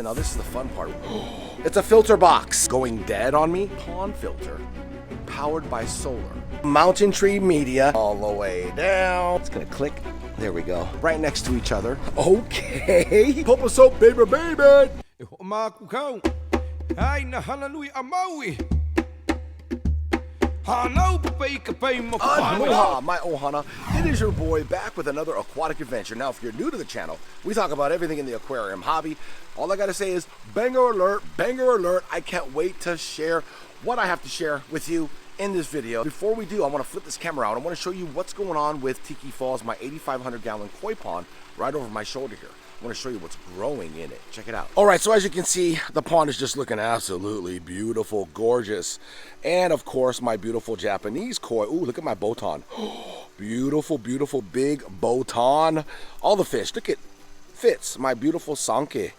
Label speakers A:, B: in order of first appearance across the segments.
A: Now this is the fun part. It's a filter box. Going dead on me. Pond filter. Powered by solar. Mountain tree media. All the way down. It's gonna click. There we go. Right next to each other. Okay. Poposoap, baby, baby. Aloha, my ohana. It is your boy back with another aquatic adventure. Now, if you're new to the channel, we talk about everything in the aquarium hobby. All I gotta say is banger alert, banger alert. I can't wait to share what I have to share with you in this video. Before we do, I want to flip this camera out. I want to show you what's going on with Tiki Falls, my 8,500 gallon koi pond right over my shoulder here. I want to show you what's growing in it. Check it out. All right, so as you can see, the pond is just looking absolutely beautiful, gorgeous. And of course, my beautiful Japanese koi. Ooh, look at my botan. Beautiful, beautiful, big botan. All the fish. Look at Fitz, my beautiful Sanke.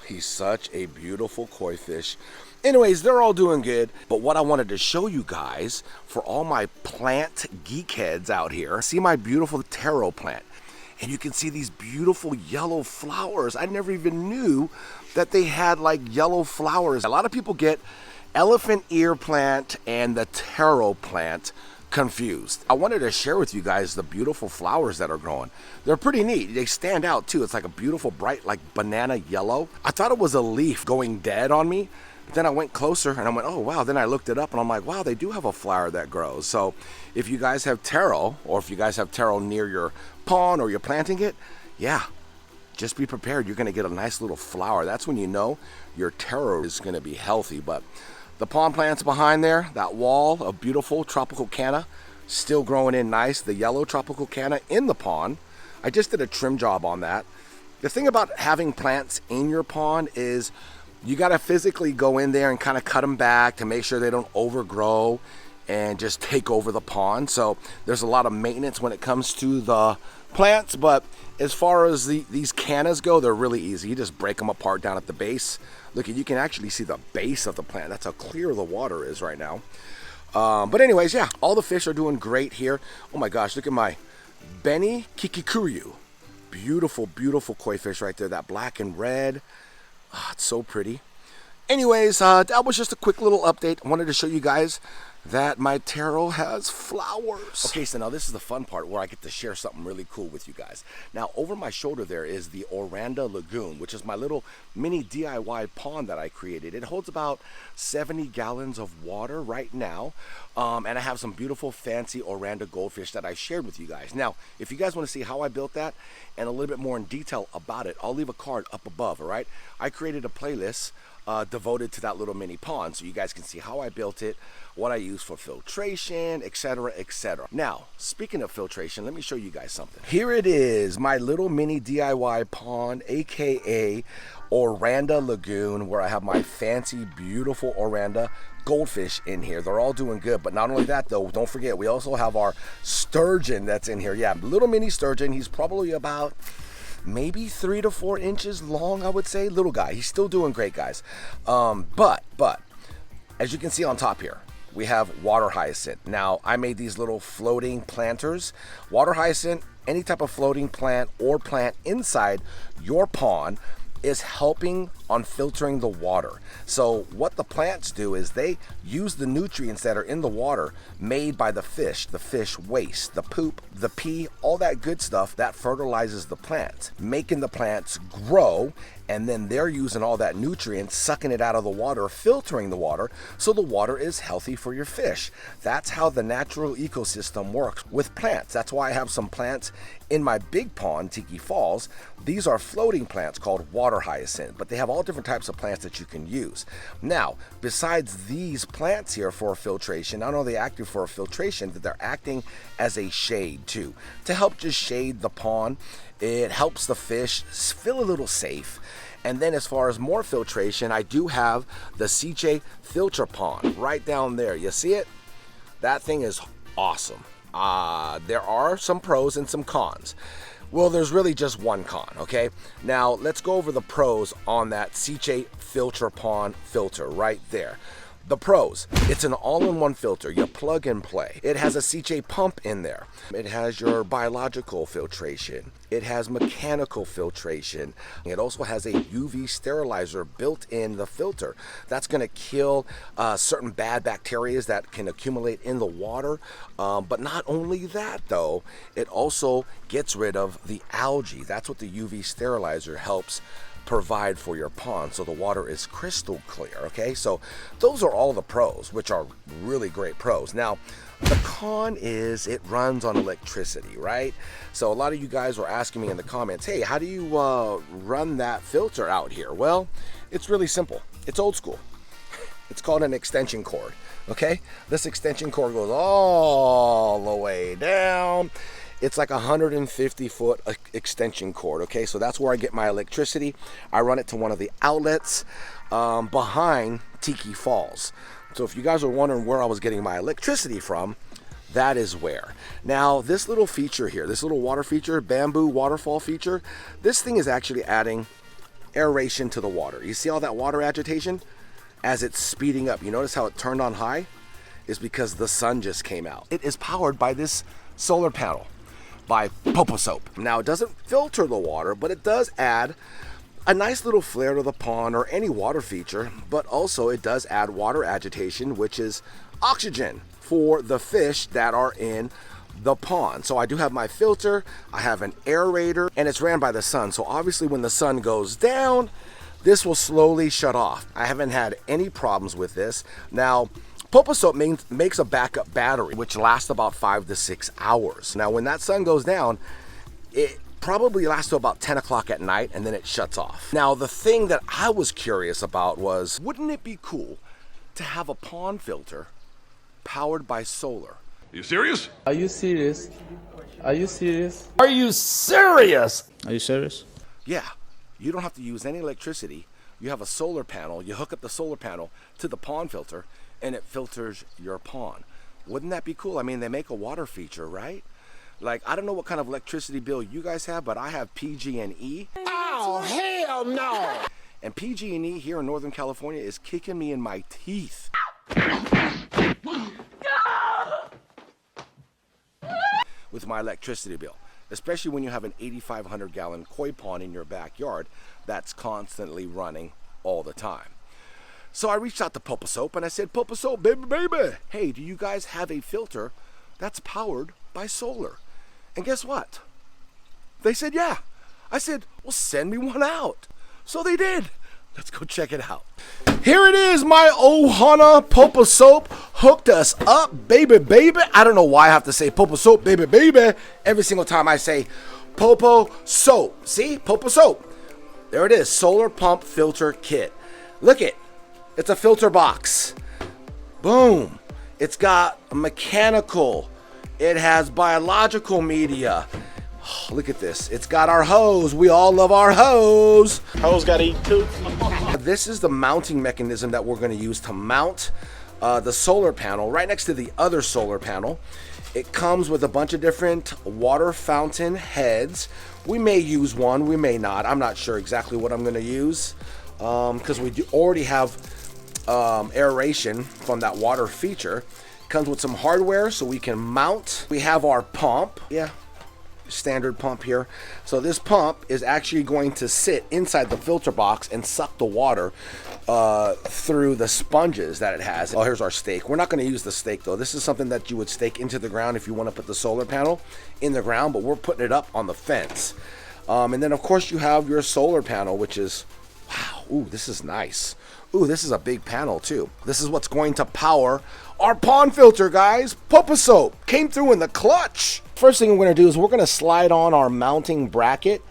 A: He's such a beautiful koi fish. Anyways, they're all doing good. But what I wanted to show you guys, for all my plant geek heads out here, see my beautiful taro plant. And you can see these beautiful yellow flowers. I never even knew that they had like yellow flowers. A lot of people get elephant ear plant and the taro plant confused. I wanted to share with you guys the beautiful flowers that are growing. They're pretty neat. They stand out too. It's like a beautiful bright like banana yellow. I thought it was a leaf going dead on me. But then I went closer and I went, oh wow. Then I looked it up and I'm like, wow, they do have a flower that grows. So if you guys have taro, or if you guys have taro near your pond or you're planting it, yeah, just be prepared. You're gonna get a nice little flower. That's when you know your taro is gonna be healthy. But the pond plants behind there, that wall of beautiful tropical canna, still growing in nice. The yellow tropical canna in the pond. I just did a trim job on that. The thing about having plants in your pond is you got to physically go in there and kind of cut them back to make sure they don't overgrow and just take over the pond. So there's a lot of maintenance when it comes to the plants, but as far as these cannas go, they're really easy. You just break them apart down at the base. Look, you can actually see the base of the plant. That's how clear the water is right now. But anyways, yeah, all the fish are doing great here. Oh my gosh, look at my Benny Kikikuriu. Beautiful, beautiful koi fish right there, that black and red. Oh, it's so pretty. Anyways, that was just a quick little update. I wanted to show you guys that my taro has flowers. Okay, so now this is the fun part where I get to share something really cool with you guys. Now, over my shoulder there is the Oranda lagoon, which is my little mini DIY pond that I created. It holds about 70 gallons of water right now. And I have some beautiful fancy Oranda goldfish that I shared with you guys. Now, if you guys want to see how I built that and a little bit more in detail about it, I'll leave a card up above, all right? I created a playlist devoted to that little mini pond so you guys can see how I built it, what I use for filtration, etc., etc. Now, speaking of filtration, let me show you guys something. Here it is, my little mini DIY pond, aka Oranda lagoon, where I have my fancy, beautiful Oranda goldfish in here. They're all doing good, but not only that though, don't forget, we also have our sturgeon that's in here. Yeah, little mini sturgeon. He's probably about maybe 3 to 4 inches long, I would say. Little guy. He's still doing great, guys. But as you can see on top here, we have water hyacinth. Now, I made these little floating planters. Water hyacinth, any type of floating plant or plant inside your pond is helping on filtering the water. So what the plants do is they use the nutrients that are in the water made by the fish waste, the poop, the pee, all that good stuff that fertilizes the plants, making the plants grow, and then they're using all that nutrients, sucking it out of the water, filtering the water, so the water is healthy for your fish. That's how the natural ecosystem works with plants. That's why I have some plants in my big pond, Tiki Falls. These are floating plants called water hyacinth, but they have all different types of plants that you can use. Now, besides these plants here for filtration, not only are they active for filtration, but they're acting as a shade too, to help just shade the pond. It helps the fish feel a little safe. And then as far as more filtration, I do have the SICCE filter pond right down there. You see it? That thing is awesome. There are some pros and some cons. Well, there's really just one con, okay? Now, let's go over the pros on that SICCE filter pond filter right there. The pros, it's an all-in-one filter. You plug and play. It has a SICCE pump in there. It has your biological filtration. It has mechanical filtration. It also has a UV sterilizer built in the filter. That's going to kill certain bad bacteria that can accumulate in the water. But not only that though, it also gets rid of the algae. That's what the UV sterilizer helps provide for your pond, so the water is crystal clear. Okay, so those are all the pros, which are really great pros. Now the con is it runs on electricity, right? So a lot of you guys were asking me in the comments, hey, how do you run that filter out here? Well, it's really simple. It's old school. It's called an extension cord. Okay, this extension cord goes all the way down. It's like a 150-foot extension cord, okay? So that's where I get my electricity. I run it to one of the outlets behind Tiki Falls. So if you guys are wondering where I was getting my electricity from, that is where. Now, this little feature here, this little water feature, bamboo waterfall feature, this thing is actually adding aeration to the water. You see all that water agitation? As it's speeding up, you notice how it turned on high? It's because the sun just came out. It is powered by this solar panel by Poposoap. Now it doesn't filter the water, but it does add a nice little flair to the pond or any water feature, but also it does add water agitation, which is oxygen for the fish that are in the pond. So I do have my filter, I have an aerator, and it's ran by the sun. So obviously when the sun goes down, this will slowly shut off. I haven't had any problems with this. Now, Poposoap makes a backup battery, which lasts about 5 to 6 hours. Now, when that sun goes down, it probably lasts to about 10 o'clock at night, and then it shuts off. Now, the thing that I was curious about was, wouldn't it be cool to have a pond filter powered by solar?
B: Are you serious?
C: Are you serious? Are you serious?
D: Are you serious?
C: Are you serious?
A: Yeah, you don't have to use any electricity. You have a solar panel, you hook up the solar panel to the pond filter, and it filters your pond. Wouldn't that be cool? I mean, they make a water feature, right? Like, I don't know what kind of electricity bill you guys have, but I have PG&E.
D: Oh, hell no!
A: And PG&E here in Northern California is kicking me in my teeth. With my electricity bill. Especially when you have an 8,500 gallon koi pond in your backyard that's constantly running all the time. So I reached out to Poposoap and I said, Poposoap, baby, hey, do you guys have a filter that's powered by solar? And guess what? They said, yeah. I said, well, send me one out. So they did. Let's go check it out. Here it is, my Ohana Poposoap hooked us up, baby. I don't know why I have to say Poposoap, baby, every single time I say Poposoap. See, Poposoap. There it is, solar pump filter kit. Look it. It's a filter box. Boom. It's got a mechanical. It has biological media. Oh, look at this. It's got our hose. We all love our hose.
D: Hoes gotta eat too.
A: This is the mounting mechanism that we're going to use to mount the solar panel right next to the other solar panel. It comes with a bunch of different water fountain heads. We may use one, we may not. I'm not sure exactly what I'm going to use because we already have aeration from that water feature. Comes with some hardware so we can mount. We have our pump. Yeah, standard pump here. So this pump is actually going to sit inside the filter box and suck the water through the sponges that it has. Oh, here's our stake. We're not going to use the stake though. This is something that you would stake into the ground if you want to put the solar panel in the ground, but we're putting it up on the fence. And then of course you have your solar panel, which is, wow, ooh, this is nice. Ooh, this is a big panel too. This is what's going to power our pond filter, guys. Poposoap came through in the clutch. First thing we're going to do is we're going to slide on our mounting bracket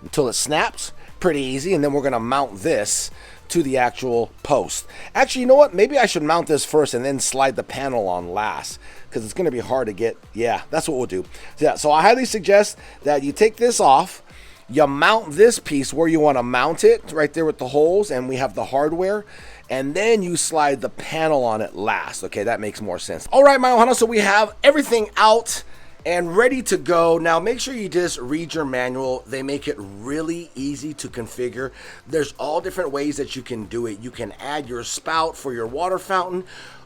A: until it snaps. Pretty easy. And then we're going to mount this to the actual post. Actually, you know what? Maybe I should mount this first and then slide the panel on last, because it's going to be hard to get. Yeah, that's what we'll do. Yeah, so I highly suggest that you take this off. You mount this piece where you want to mount it, right there with the holes, and we have the hardware, and then you slide the panel on it last. Okay, that makes more sense. All right, my Ohana, so we have everything out and ready to go. Now make sure you just read your manual. They make it really easy to configure. There's all different ways that you can do it. You can add your spout for your water fountain.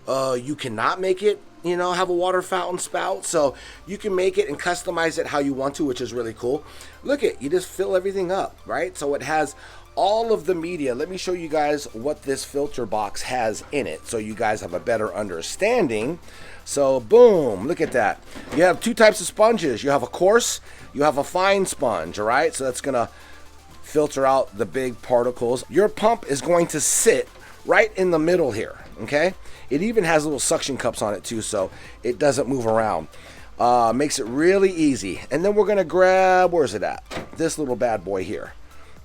A: You cannot make it, you know, have a water fountain spout, so you can make it and customize it how you want to, which is really cool. Look at, you just fill everything up, right? So it has all of the media. Let me show you guys what this filter box has in it so you guys have a better understanding. So boom, look at that. You have two types of sponges. You have a coarse, you have a fine sponge, all right? So that's gonna filter out the big particles. Your pump is going to sit right in the middle here, okay? It even has little suction cups on it too, so it doesn't move around. Makes it really easy. And then we're gonna grab, where's it at? This little bad boy here.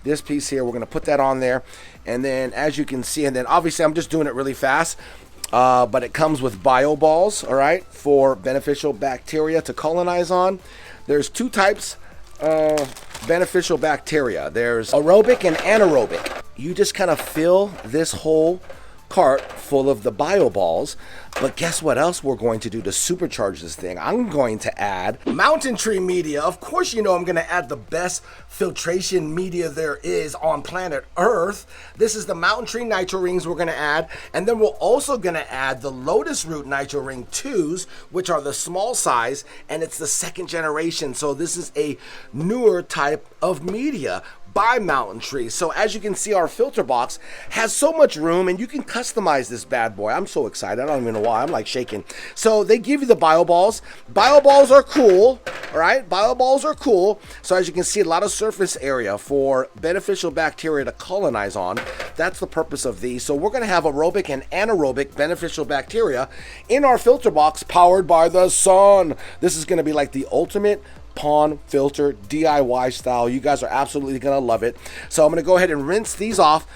A: This piece here, we're gonna put that on there. And then as you can see, and then obviously I'm just doing it really fast, but it comes with bio balls, all right, for beneficial bacteria to colonize on. There's two types of beneficial bacteria. There's aerobic and anaerobic. You just kind of fill this whole cart full of the bio balls, but guess what else we're going to do to supercharge this thing? I'm going to add mountain tree media. Of course, you know I'm going to add the best filtration media there is on planet Earth. This is the mountain tree nitro rings we're going to add, and then we're also going to add the lotus root nitro ring 2s, which are the small size, and it's the second generation. So this is a newer type of media by Mountain Tree. So as you can see, our filter box has so much room, and you can customize this bad boy. I'm so excited. I don't even know why. I'm like shaking. So they give you the bio balls. Bio balls are cool. All right, bio balls are cool. So as you can see, a lot of surface area for beneficial bacteria to colonize on. That's the purpose of these. So we're going to have aerobic and anaerobic beneficial bacteria in our filter box, powered by the sun. This is going to be like the ultimate pond filter DIY style. You guys are absolutely gonna love it. So I'm gonna go ahead and rinse these off,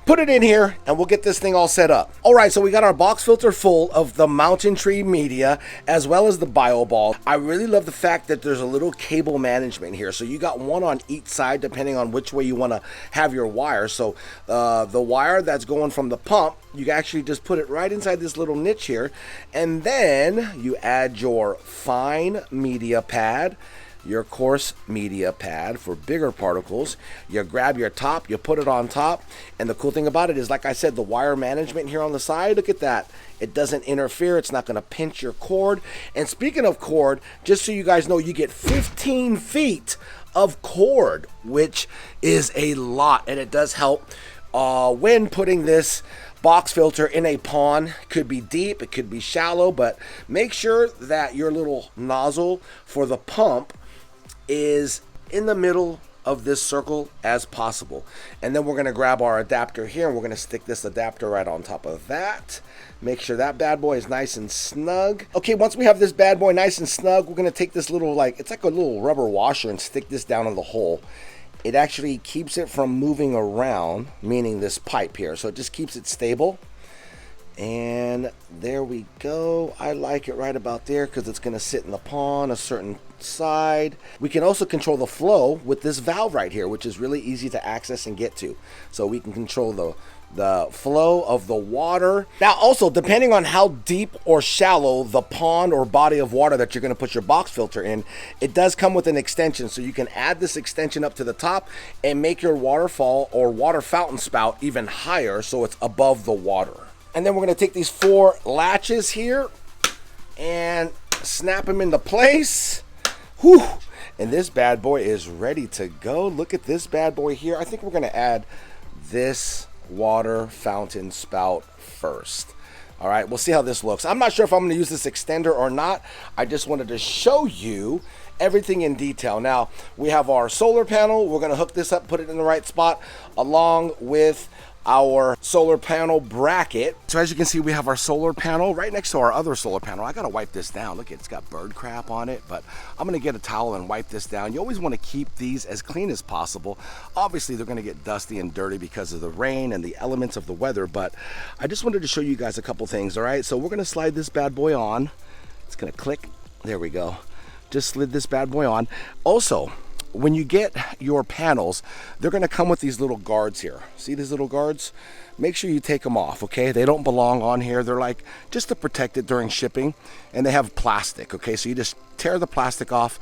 A: put it in here, and we'll get this thing all set up. All right, so we got our box filter full of the mountain tree media as well as the bio ball. I really love the fact that there's a little cable management here. So you got one on each side depending on which way you want to have your wire. So the wire that's going from the pump, you can actually just put it right inside this little niche here, and then you add your fine media pad, your coarse media pad for bigger particles. You grab your top, you put it on top, and the cool thing about it is, like I said, the wire management here on the side, look at that. It doesn't interfere. It's not going to pinch your cord. And speaking of cord, just so you guys know, you get 15 feet of cord, which is a lot, and it does help when putting this box filter in a pond. Could be deep, it could be shallow, but make sure that your little nozzle for the pump is in the middle of this circle as possible. And then we're going to grab our adapter here, and we're going to stick this adapter right on top of that. Make sure that bad boy is nice and snug. Okay, once we have this bad boy nice and snug, we're going to take this little, like, it's like a little rubber washer, and stick this down in the hole. It actually keeps it from moving around, meaning this pipe here. So it just keeps it stable. And there we go. I like it right about there because it's going to sit in the pond a certain side. We can also control the flow with this valve right here, which is really easy to access and get to. So we can control the flow of the water. Now also, depending on how deep or shallow the pond or body of water that you're going to put your box filter in, it does come with an extension. So you can add this extension up to the top and make your waterfall or water fountain spout even higher so it's above the water. And then we're going to take these 4 latches here and snap them into place. Whew. And this bad boy is ready to go. Look at this bad boy here. I think we're going to add this water fountain spout first. All right, we'll see how this looks. I'm not sure if I'm going to use this extender or not. I just wanted to show you everything in detail. Now, we have our solar panel. We're going to hook this up, put it in the right spot, along with our solar panel bracket. So as you can see, we have our solar panel right next to our other solar panel. I gotta wipe this down. Look, it's got bird crap on it, but I'm gonna get a towel and wipe this down. You always want to keep these as clean as possible. Obviously, they're gonna get dusty and dirty because of the rain and the elements of the weather, but I just wanted to show you guys a couple things. All right, so we're gonna slide this bad boy on. It's gonna click. There we go. Just slid this bad boy on. Also, when you get your panels, they're going to come with these little guards here. See these little guards? Make sure you take them off, okay? They don't belong on here. They're like just to protect it during shipping, and they have plastic, okay? So you just tear the plastic off,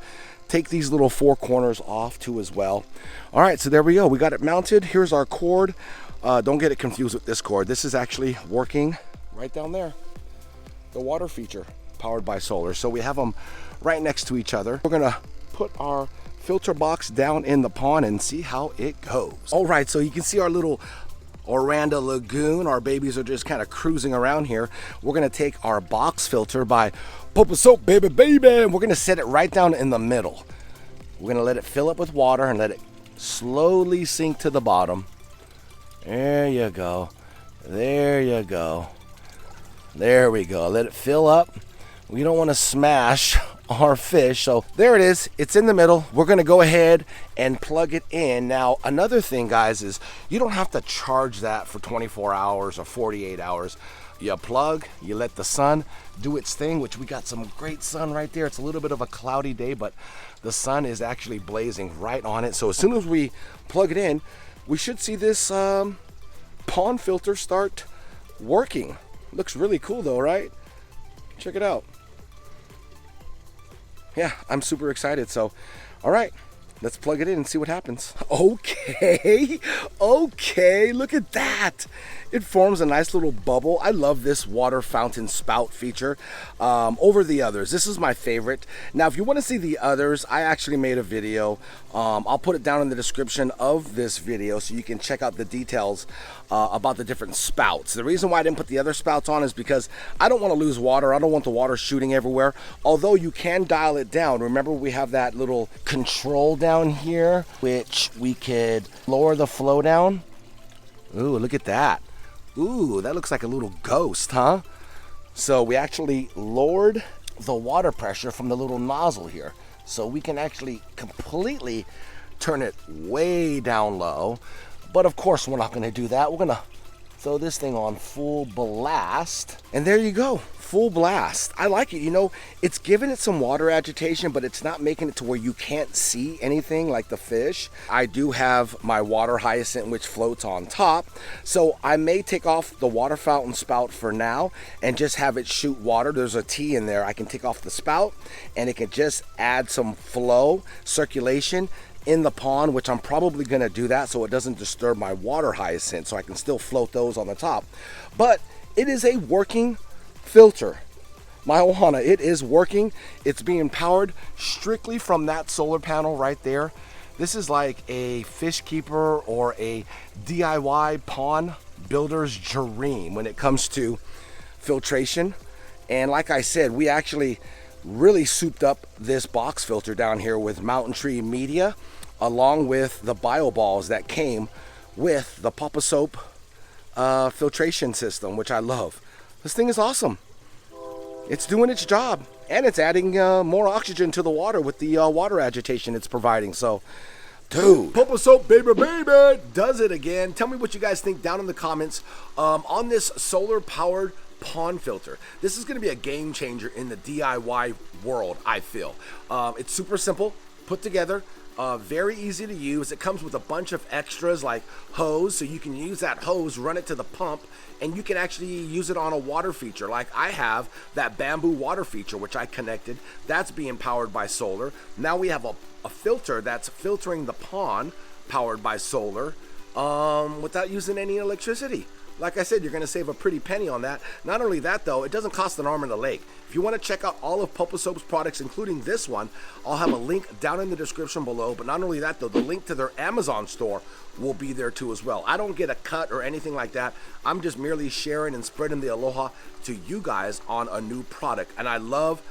A: take these little 4 corners off too as well. All right, so there we go. We got it mounted. Here's our cord. Don't get it confused with this cord. This is actually working right down there. The water feature powered by solar. So we have them right next to each other. We're gonna put our filter box down in the pond and see how it goes. All right, so you can see our little Oranda lagoon. Our babies are just kind of cruising around here. We're gonna take our box filter by Poposoap, baby, and we're gonna set it right down in the middle. We're gonna let it fill up with water and let it slowly sink to the bottom. There you go. There you go. There we go. Let it fill up. We don't want to smash our fish. So there it is. It's in the middle. We're going to go ahead and plug it in. Now, another thing, guys, is you don't have to charge that for 24 hours or 48 hours. You plug, you let the sun do its thing, which we got some great sun right there. It's a little bit of a cloudy day, but the sun is actually blazing right on it. So as soon as we plug it in, we should see this pond filter start working. Looks really cool though, right? Check it out. Yeah, I'm super excited. So, all right, let's plug it in and see what happens. Okay, look at that. It forms a nice little bubble. I love this water fountain spout feature over the others. This is my favorite. Now, if you want to see the others, I actually made a video. I'll put it down in the description of this video so you can check out the details about the different spouts. The reason why I didn't put the other spouts on is because I don't want to lose water. I don't want the water shooting everywhere. Although you can dial it down. Remember, we have that little control down here, which we could lower the flow down. Ooh, look at that. Ooh, that looks like a little ghost, huh? So we actually lowered the water pressure from the little nozzle here. So we can actually completely turn it way down low. But of course, we're not gonna do that. We're gonna throw this thing on full blast. And there you go, full blast. I like it, you know, it's giving it some water agitation, but it's not making it to where you can't see anything like the fish. I do have my water hyacinth, which floats on top. So I may take off the water fountain spout for now and just have it shoot water. There's a T in there. I can take off the spout and it can just add some flow, circulation in the pond, which I'm probably going to do that so it doesn't disturb my water hyacinth, so I can still float those on the top. But it is a working filter. My ohana, it is working. It's being powered strictly from that solar panel right there. This is like a fish keeper or a DIY pond builder's dream when it comes to filtration. And like I said, we actually really souped up this box filter down here with Mountain Tree media, along with the bio balls that came with the Poposoap filtration system, which I love. This thing is awesome. It's doing its job, and it's adding more oxygen to the water with the water agitation it's providing. So, dude, Poposoap, baby, does it again. Tell me what you guys think down in the comments on this solar powered pond filter. This is going to be a game changer in the DIY world, I feel. It's super simple, put together, very easy to use. It comes with a bunch of extras like hose, so you can use that hose, run it to the pump, and you can actually use it on a water feature. Like I have that bamboo water feature, which I connected. That's being powered by solar. Now we have a filter that's filtering the pond powered by solar without using any electricity. Like I said, you're going to save a pretty penny on that. Not only that, though, it doesn't cost an arm and a leg. If you want to check out all of Poposoap's products, including this one, I'll have a link down in the description below. But not only that, though, the link to their Amazon store will be there too as well. I don't get a cut or anything like that. I'm just merely sharing and spreading the aloha to you guys on a new product. And I love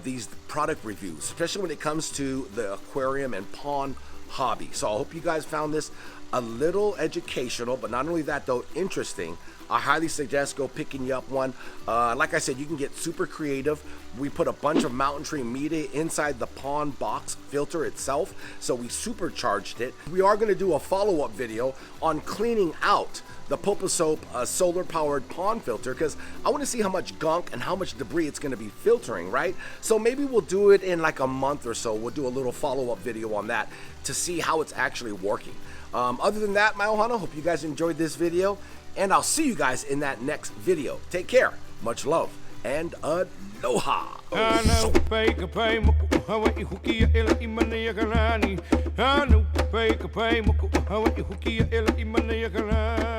A: these product reviews, especially when it comes to the aquarium and pond hobby. So I hope you guys found this a little educational, but not only that though, interesting. I highly suggest go picking you up one. Like I said, you can get super creative. We put a bunch of mountain tree media inside the pond box filter itself, so we supercharged it. We are gonna do a follow-up video on cleaning out the Poposoap solar-powered pond filter, because I want to see how much gunk and how much debris it's going to be filtering, right? So maybe we'll do it in like a month or so. We'll do a little follow-up video on that to see how it's actually working. Other than that, my ohana, hope you guys enjoyed this video, and I'll see you guys in that next video. Take care, much love, and aloha.
B: Hawaii hukia ela imana ya kalani.